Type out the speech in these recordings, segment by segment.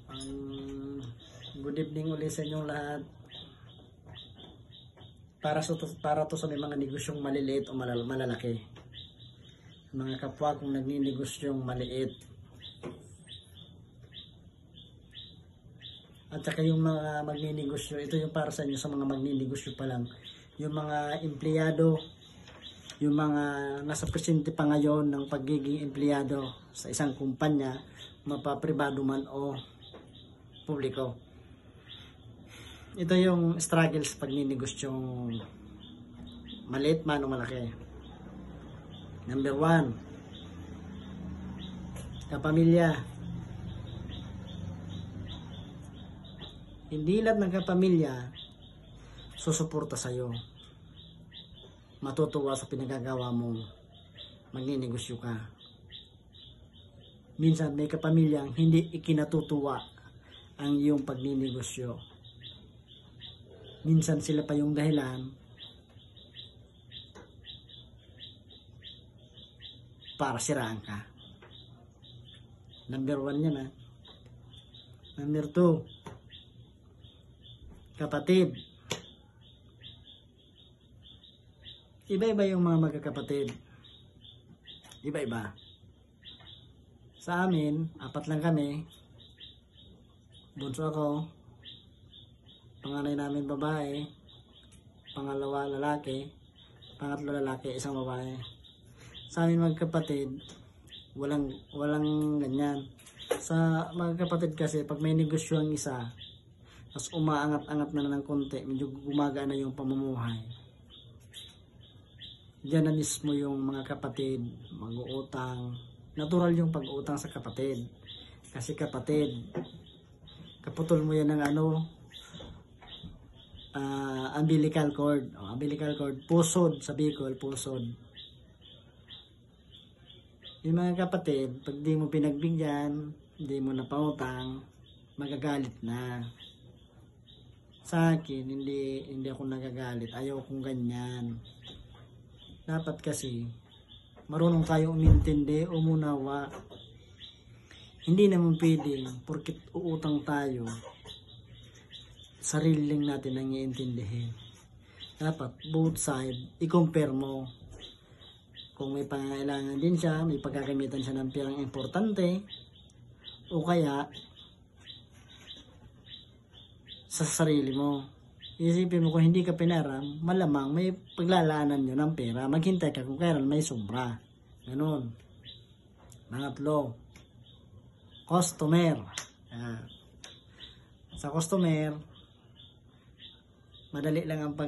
Um, Good evening ulit sa inyong lahat. Para to sa may mga negosyong maliliit o malalaki. Mga kapwa kong nagninnegosyong maliit. At saka yung mga magninegosyo, ito yung para sa inyo sa mga magninegosyo pa lang. Yung mga empleyado, yung mga nasa presente pa ngayon ng pagiging empleyado sa isang kumpanya, mapapribado man o publiko. Ito yung struggles pag ninegosyong maliit man o malaki. Number 1, kapamilya. Hindi lahat ng kapamilya susuporta sa'yo. Matutuwa sa pinagagawa mong magninegosyo ka. Minsan may kapamilyang hindi ikinatutuwa ang iyong pagninegosyo. Minsan sila pa yung dahilan para siraan ka. Number 1 yan ha. Number 2, kapatid. Iba-iba yung mga magkakapatid. Iba-iba. Sa amin, 4 lang kami. Bunso ako. Panganay namin babae. Pangalawa lalaki. Pangatlo lalaki, isang babae. Sa amin magkapatid, walang ganyan. Sa magkapatid kasi, pag may negosyo ang isa, tapos umaangat-angat na ng konti, medyo gumagana yung pamumuhay. Diyan na mismo yung mga kapatid, mag-uutang. Natural yung pag-uutang sa kapatid. Kasi kapatid, kaputol mo yan ng umbilical cord. Umbilical cord, pusod sa Bicol, pusod. Yung mga kapatid, pag di mo pinagbigyan, di mo napautang, magagalit na. Sa akin, hindi ako nagagalit. Ayaw kong ganyan. Dapat kasi, marunong tayo umintindi, umunawa. Hindi naman pwedeng, porkit uutang tayo, sarili lang natin ang iintindihin. Dapat, both side, i-compare mo. Kung may pangangailangan din siya, may pagkakamitan siya ng pirang importante, o kaya, sa sarili mo. Isipin mo kung hindi ka pinaram, malamang may paglalaanan nyo ng pera. Maghintay ka kung kailan may sobra. Ganun. Pangatlo, customer. Sa customer, madali lang ang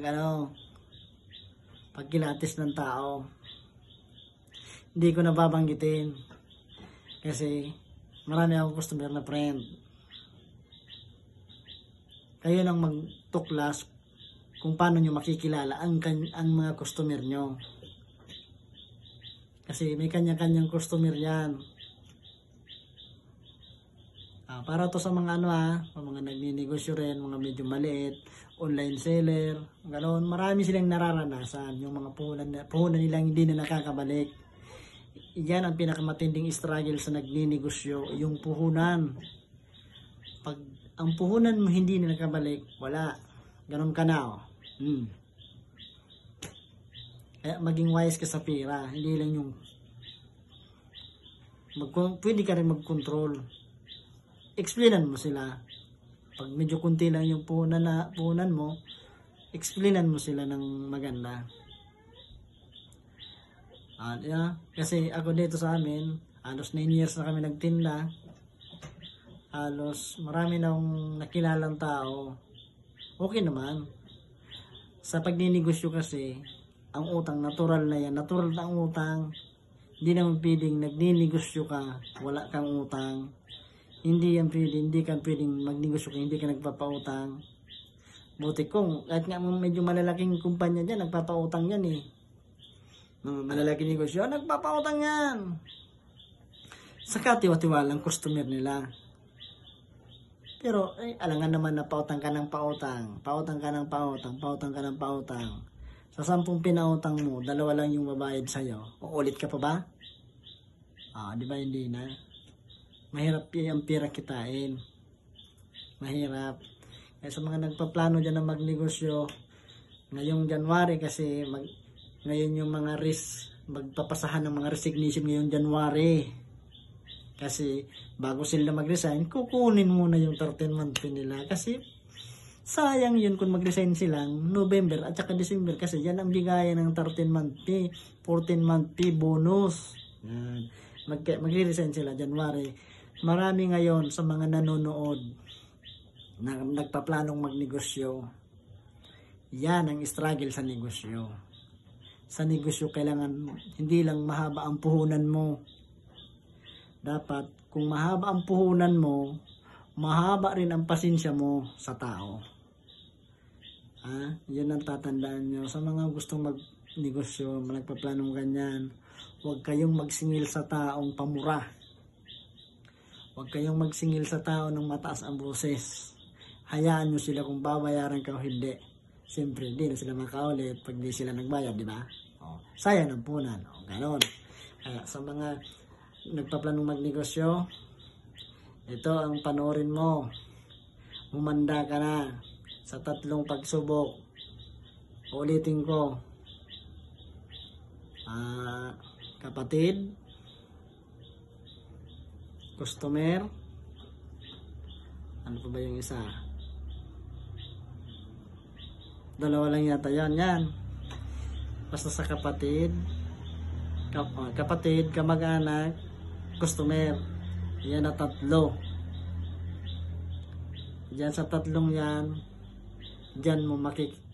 pagkilatis ng tao. Hindi ko nababanggitin kasi marami akong customer na friend. Kayo nang magtuklas kung paano nyo makikilala ang mga customer nyo. Kasi may kanya-kanyang customer yan. Para to sa mga mga nagninegosyo rin, mga medyo maliit, online seller, ganoon. Marami silang nararanasan, yung mga puhunan nilang hindi na nakakabalik. Yan ang pinakamatinding struggle sa nagninegosyo, yung puhunan. Pag ang puhunan mo hindi na nakabalik, wala. Ganon ka na. Kaya maging wise ka sa pera. Hindi lang yung pwede ka rin mag-control. Explainan mo sila. Pag medyo kunti lang yung puhunan mo, explainan mo sila ng maganda. Kasi ako dito sa amin, halos 9 years na kami nagtinda. Halos marami na akong nakilalang tao. Okay naman. Sa pagninegosyo kasi, ang utang natural na yan. Natural na ang utang. Hindi naman pwedeng nagninegosyo ka, wala kang utang. Hindi ka pwedeng magnegosyo ka, hindi ka nagpapautang. Buti kung, kahit nga medyo malalaking kumpanya dyan, nagpapautang yan eh. Malalaking negosyo, nagpapautang yan. Sa katiwa-tiwalang customer nila. Pero, alangan naman na pautang ka ng pautang. Pautang ka ng pautang. Pautang ka ng pautang. Sa 10 pinautang mo, 2 lang yung babayad sa'yo. Uulit ka pa ba? Di ba hindi na? Mahirap yung pera kitain. Mahirap. Kaya sa mga nagpaplano dyan na magnegosyo, ngayong January kasi ngayon yung mga magpapasahan ng mga resignation ngayong January. Kasi bago sila mag-resign, kukunin muna yung 13-month pay nila. Kasi sayang yun kung mag-resign silang November at saka December. Kasi yan ang bigayan ng 13-month pay, 14-month pay bonus. Yan. Mag-resign sila January. Marami ngayon sa mga nanonood na nagpaplanong magnegosyo. Yan ang struggle sa negosyo. Sa negosyo kailangan hindi lang mahaba ang puhunan mo. Dapat kung mahaba ang puhunan mo, mahaba rin ang pasensya mo sa tao. Yan ang tatandaan nyo. Sa mga gustong magnegosyo, nagpaplanong ganyan, huwag kayong magsingil sa taong pamura. Huwag kayong magsingil sa tao ng mataas ang boses. Hayaan nyo sila kung babayaran ka o hindi. Siyempre, hindi na sila makaulit pag di sila nagbayad, di ba? Sayang ang punan. Ganon. Kaya sa mga nagpaplanong magnegosyo, ito ang panoorin mo. Humanda ka na sa 3 pagsubok. Ulitin ko. Kapatid, customer, ano pa ba yung isa? Dalawa lang yata yan. Basta sa kapatid, kamag-anak, customer. Yan na 3. Diyan sa 3 yan, diyan mo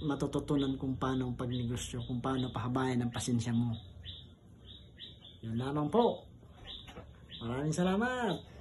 matututunan kung paano ang pagnegosyo, kung paano pahabayan ang pasensya mo. Yun lamang po. Maraming salamat.